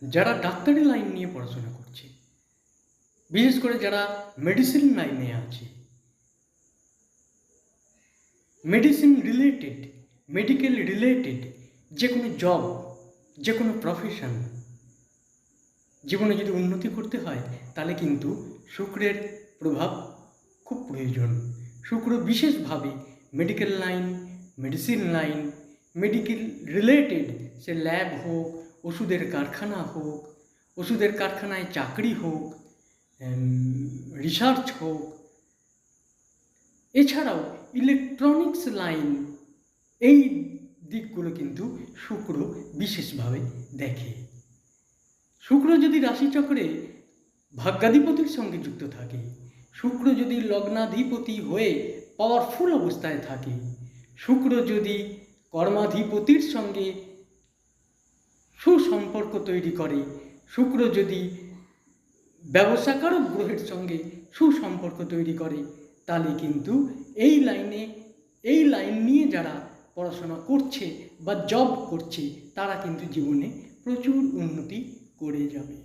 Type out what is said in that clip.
যারা ডাক্তারি লাইন নিয়ে পড়াশোনা করছে, বিশেষ করে যারা মেডিসিন লাইনে আছে, মেডিসিন রিলেটেড, মেডিকেল রিলেটেড যে কোনো জব, যে কোনো প্রফেশন, জীবনে যদি উন্নতি করতে হয় তাহলে কিন্তু শুক্রের প্রভাব খুব প্রয়োজন। শুক্র বিশেষভাবে medical line, medicine line, medical related, সে ল্যাব হোক, ওষুধের কারখানা হোক, ওষুধের কারখানায় চাকরি হোক, রিসার্চ হোক, এছাড়াও ইলেকট্রনিক্স লাইন, এই দিকগুলো কিন্তু শুক্র বিশেষভাবে দেখে। শুক্র যদি রাশিচক্রে ভাগ্যাধিপতির সঙ্গে যুক্ত থাকে, শুক্র যদি লগ্নাধিপতি হয়ে পাওয়ারফুল অবস্থায় থাকে, শুক্র যদি কর্মাধিপতির সঙ্গে সুসম্পর্ক তৈরি করে, শুক্র যদি ব্যবসাকারক গ্রহের সঙ্গে সুসম্পর্ক তৈরি করে, তাহলে কিন্তু এই লাইন নিয়ে যারা পড়াশোনা করছে বা জব করছে তারা কিন্তু জীবনে প্রচুর উন্নতি করে যাবে।